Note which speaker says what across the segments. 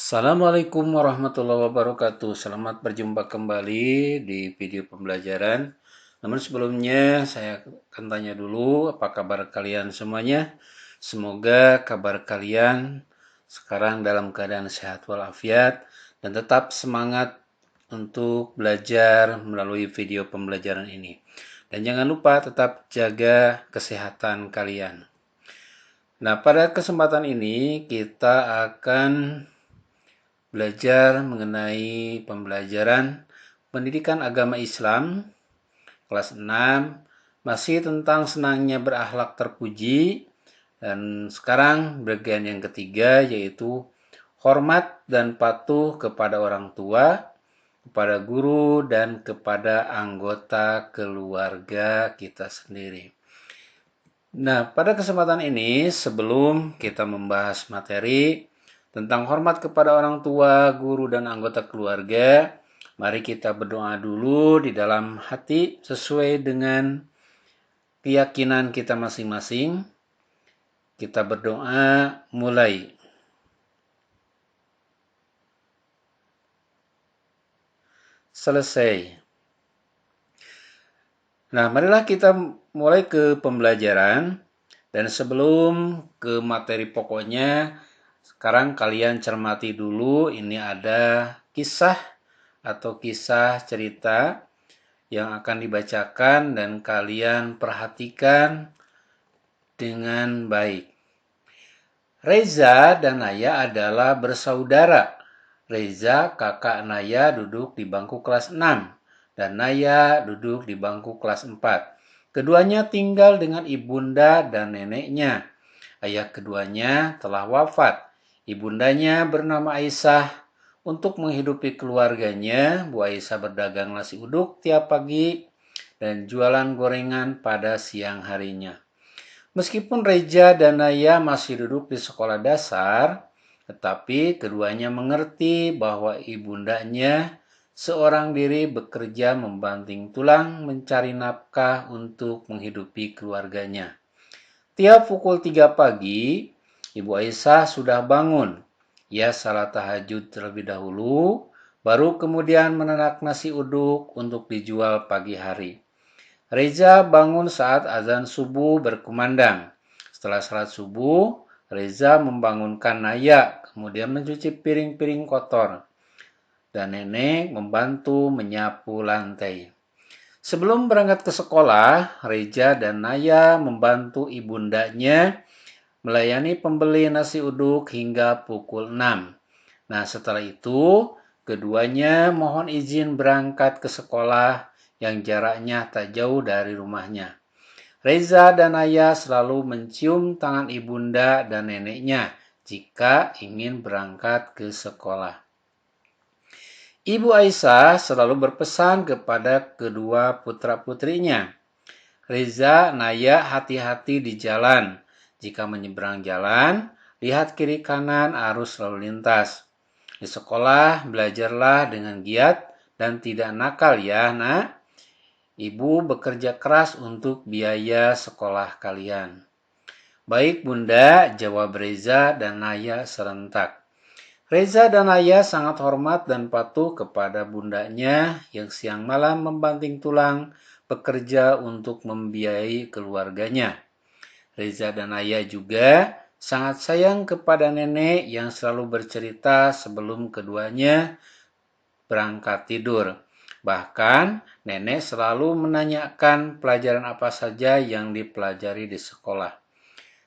Speaker 1: Assalamualaikum warahmatullahi wabarakatuh. Selamat berjumpa kembali di video pembelajaran. Namun sebelumnya saya akan tanya dulu apa kabar kalian semuanya. Semoga kabar kalian sekarang dalam keadaan sehat walafiat dan tetap semangat untuk belajar melalui video pembelajaran ini. Dan jangan lupa tetap jaga kesehatan kalian. Nah, pada kesempatan ini kita akan belajar mengenai pembelajaran pendidikan agama Islam kelas 6, masih tentang senangnya berakhlak terpuji, dan sekarang bagian yang ketiga yaitu hormat dan patuh kepada orang tua, kepada guru, dan kepada anggota keluarga kita sendiri. Nah, pada kesempatan ini sebelum kita membahas materi tentang hormat kepada orang tua, guru, dan anggota keluarga, mari kita berdoa dulu di dalam hati sesuai dengan keyakinan kita masing-masing. Kita berdoa mulai. Selesai. Nah, marilah kita mulai ke pembelajaran. Dan sebelum ke materi pokoknya, sekarang kalian cermati dulu, ini ada kisah atau kisah cerita yang akan dibacakan dan kalian perhatikan dengan baik. Reza dan Naya adalah bersaudara. Reza, kakak Naya, duduk di bangku kelas 6 dan Naya duduk di bangku kelas 4. Keduanya tinggal dengan ibunda dan neneknya. Ayah keduanya telah wafat. Ibundanya bernama Aisyah. Untuk menghidupi keluarganya, Bu Aisyah berdagang nasi uduk tiap pagi dan jualan gorengan pada siang harinya. Meskipun Reza dan Naya masih duduk di sekolah dasar, tetapi keduanya mengerti bahwa ibundanya seorang diri bekerja membanting tulang mencari nafkah untuk menghidupi keluarganya. Tiap pukul 3 pagi, Ibu Aisyah sudah bangun. Ia salat tahajud terlebih dahulu, baru kemudian menanak nasi uduk untuk dijual pagi hari. Reza bangun saat azan subuh berkumandang. Setelah salat subuh, Reza membangunkan Naya, kemudian mencuci piring-piring kotor. Dan nenek membantu menyapu lantai. Sebelum berangkat ke sekolah, Reza dan Naya membantu ibundanya melayani pembeli nasi uduk hingga pukul 6. Nah, setelah itu, keduanya mohon izin berangkat ke sekolah yang jaraknya tak jauh dari rumahnya. Reza dan Naya selalu mencium tangan ibunda dan neneknya jika ingin berangkat ke sekolah. Ibu Aisyah selalu berpesan kepada kedua putra-putrinya. Reza, Naya, hati-hati di jalan. Jika menyeberang jalan, lihat kiri kanan arus lalu lintas. Di sekolah, belajarlah dengan giat dan tidak nakal ya, nak. Ibu bekerja keras untuk biaya sekolah kalian. Baik, Bunda, jawab Reza dan Naya serentak. Reza dan Naya sangat hormat dan patuh kepada bundanya yang siang malam membanting tulang bekerja untuk membiayai keluarganya. Reza dan Naya juga sangat sayang kepada nenek yang selalu bercerita sebelum keduanya berangkat tidur. Bahkan, nenek selalu menanyakan pelajaran apa saja yang dipelajari di sekolah.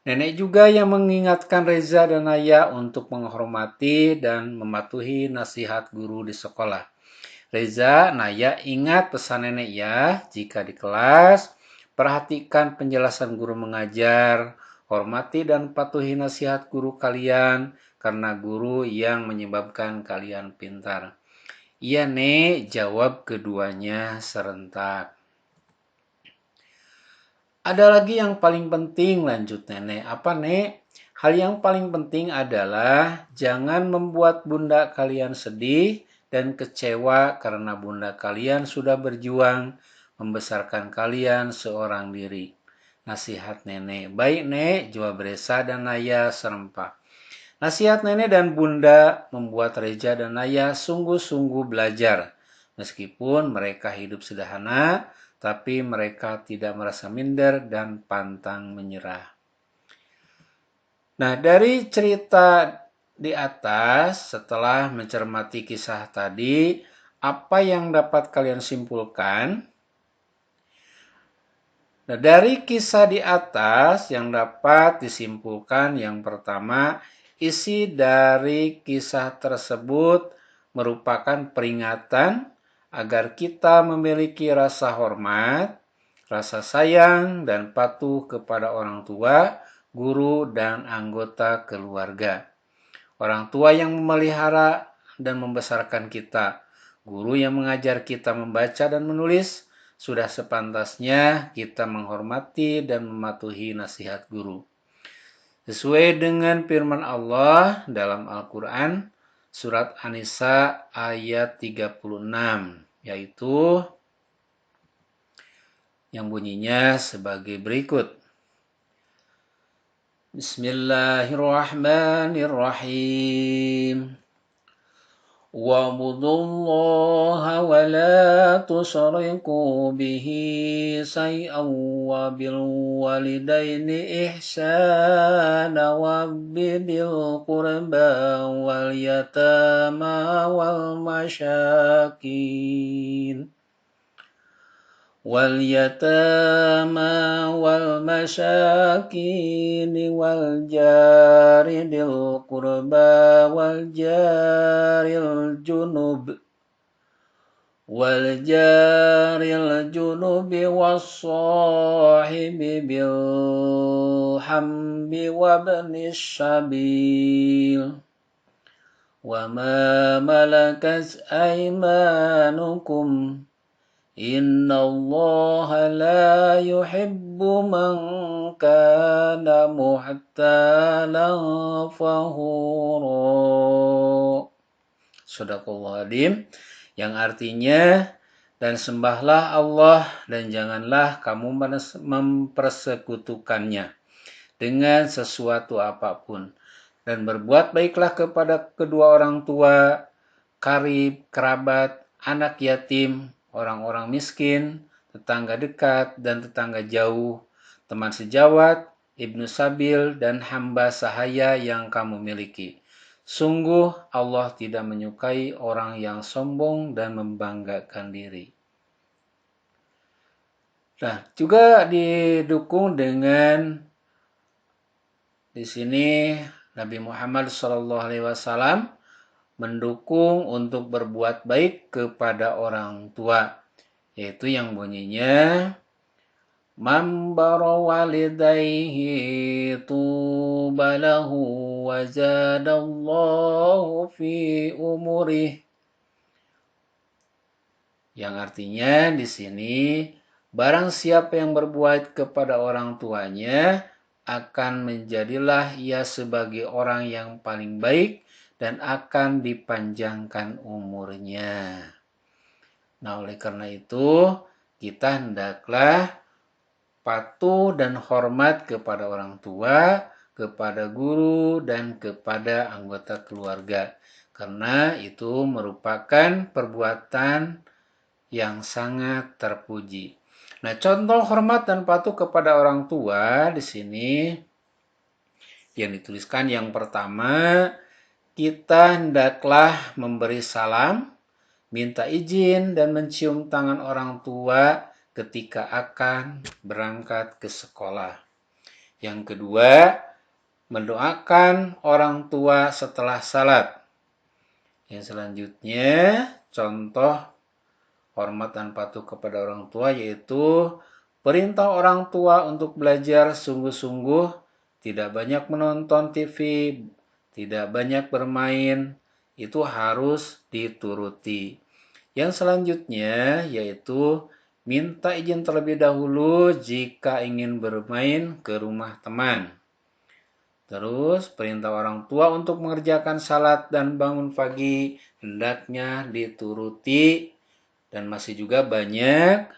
Speaker 1: Nenek juga yang mengingatkan Reza dan Naya untuk menghormati dan mematuhi nasihat guru di sekolah. Reza, Naya, ingat pesan nenek ya, jika di kelas, perhatikan penjelasan guru mengajar, hormati dan patuhi nasihat guru kalian, karena guru yang menyebabkan kalian pintar. Iya, Nek, jawab keduanya serentak. Ada lagi yang paling penting, lanjut nenek. Apa, Nek? Hal yang paling penting adalah jangan membuat bunda kalian sedih dan kecewa karena bunda kalian sudah berjuang membesarkan kalian seorang diri. Nasihat nenek. Baik, Nek, jawab Reza dan Naya serempak. Nasihat nenek dan bunda membuat Reja dan Naya sungguh-sungguh belajar. Meskipun mereka hidup sederhana, tapi mereka tidak merasa minder dan pantang menyerah. Nah, dari cerita di atas, setelah mencermati kisah tadi, apa yang dapat kalian simpulkan? Nah, dari kisah di atas yang dapat disimpulkan yang pertama, isi dari kisah tersebut merupakan peringatan agar kita memiliki rasa hormat, rasa sayang, dan patuh kepada orang tua, guru, dan anggota keluarga. Orang tua yang memelihara dan membesarkan kita, guru yang mengajar kita membaca dan menulis, sudah sepantasnya kita menghormati dan mematuhi nasihat guru. Sesuai dengan firman Allah dalam Al-Quran, surat An-Nisa ayat 36, yaitu yang bunyinya sebagai berikut. Bismillahirrahmanirrahim. وَاعْبُدُوا اللَّهَ وَلَا تُشْرِكُوا بِهِ شَيْئًا وَبِالْوَالِدَيْنِ إِحْسَانًا وَبِذِي الْقُرْبَى وَالْيَتَامَى والمساكين والجار ذي القربى والجار الجنب والصاحب بالحنب وابن السبيل وما ملكت أيمانكم إن الله لا يحب من كان محتالا فخورا. Shadaqallahul-Adzim, yang artinya, dan sembahlah Allah dan janganlah kamu mempersekutukannya dengan sesuatu apapun, dan berbuat baiklah kepada kedua orang tua, karib, kerabat, anak yatim, orang-orang miskin, tetangga dekat dan tetangga jauh, teman sejawat, ibnu sabil, dan hamba sahaya yang kamu miliki. Sungguh Allah tidak menyukai orang yang sombong dan membanggakan diri. Nah, juga didukung dengan di sini Nabi Muhammad SAW mendukung untuk berbuat baik kepada orang tua, yaitu yang bunyinya man bara walidayhi tubalahu wa zadallahu fi umurih, yang artinya di sini barang siapa yang berbuat kepada orang tuanya akan menjadilah ia sebagai orang yang paling baik dan akan dipanjangkan umurnya. Nah, oleh karena itu, kita hendaklah patuh dan hormat kepada orang tua, kepada guru, dan kepada anggota keluarga. Karena itu merupakan perbuatan yang sangat terpuji. Nah, contoh hormat dan patuh kepada orang tua di sini yang dituliskan yang pertama, kita hendaklah memberi salam, minta izin, dan mencium tangan orang tua ketika akan berangkat ke sekolah. Yang kedua, mendoakan orang tua setelah salat. Yang selanjutnya, contoh hormat dan patuh kepada orang tua yaitu perintah orang tua untuk belajar sungguh-sungguh, tidak banyak menonton TV, tidak banyak bermain, itu harus dituruti. Yang selanjutnya yaitu minta izin terlebih dahulu jika ingin bermain ke rumah teman. Terus perintah orang tua untuk mengerjakan salat dan bangun pagi hendaknya dituruti, dan masih juga banyak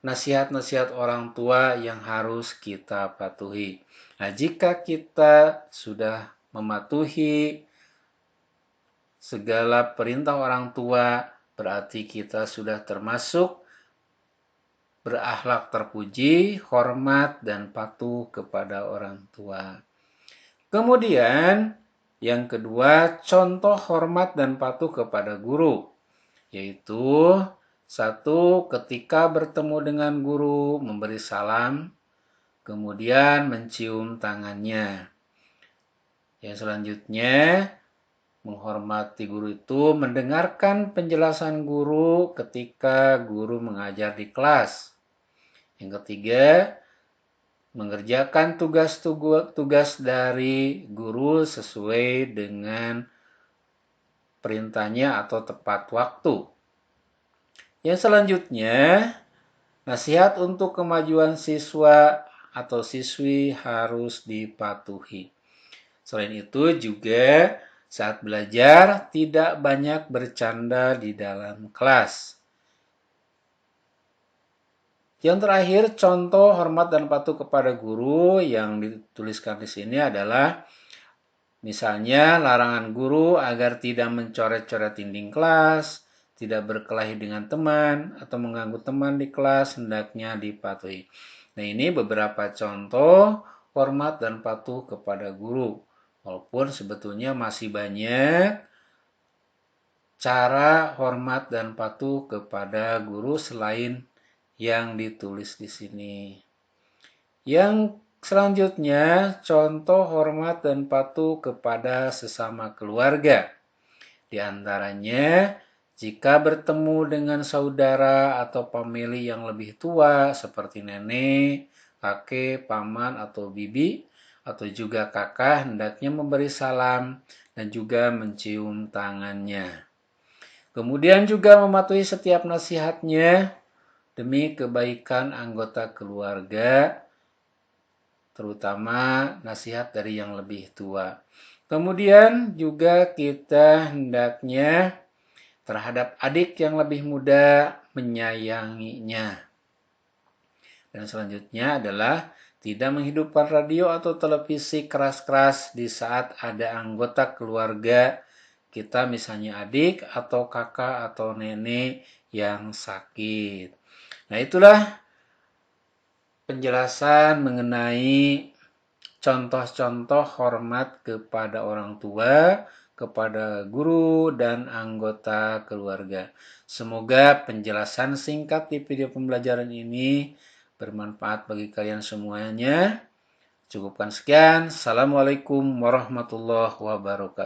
Speaker 1: nasihat-nasihat orang tua yang harus kita patuhi. Nah, jika kita sudah mematuhi segala perintah orang tua, berarti kita sudah termasuk berakhlak terpuji, hormat, dan patuh kepada orang tua. Kemudian, yang kedua, contoh hormat dan patuh kepada guru, yaitu satu, ketika bertemu dengan guru, memberi salam, kemudian mencium tangannya. Yang selanjutnya, menghormati guru itu mendengarkan penjelasan guru ketika guru mengajar di kelas. Yang ketiga, mengerjakan tugas-tugas dari guru sesuai dengan perintahnya atau tepat waktu. Yang selanjutnya, nasihat untuk kemajuan siswa atau siswi harus dipatuhi. Selain itu juga saat belajar tidak banyak bercanda di dalam kelas. Yang terakhir, contoh hormat dan patuh kepada guru yang dituliskan di sini adalah misalnya larangan guru agar tidak mencoret-coret dinding kelas, tidak berkelahi dengan teman, atau mengganggu teman di kelas hendaknya dipatuhi. Nah, ini beberapa contoh hormat dan patuh kepada guru. Walaupun sebetulnya masih banyak cara hormat dan patuh kepada guru selain yang ditulis di sini. Yang selanjutnya, contoh hormat dan patuh kepada sesama keluarga. Di antaranya, jika bertemu dengan saudara atau famili yang lebih tua seperti nenek, kakek, paman, atau bibi, atau juga kakak, hendaknya memberi salam dan juga mencium tangannya. Kemudian juga mematuhi setiap nasihatnya demi kebaikan anggota keluarga, terutama nasihat dari yang lebih tua. Kemudian juga kita hendaknya terhadap adik yang lebih muda menyayanginya. Dan selanjutnya adalah tidak menghidupkan radio atau televisi keras-keras di saat ada anggota keluarga kita, misalnya adik atau kakak atau nenek yang sakit. Nah, itulah penjelasan mengenai contoh-contoh hormat kepada orang tua, kepada guru, dan anggota keluarga. Semoga penjelasan singkat di video pembelajaran ini bermanfaat bagi kalian semuanya. Cukupkan sekian. Assalamualaikum warahmatullahi wabarakatuh.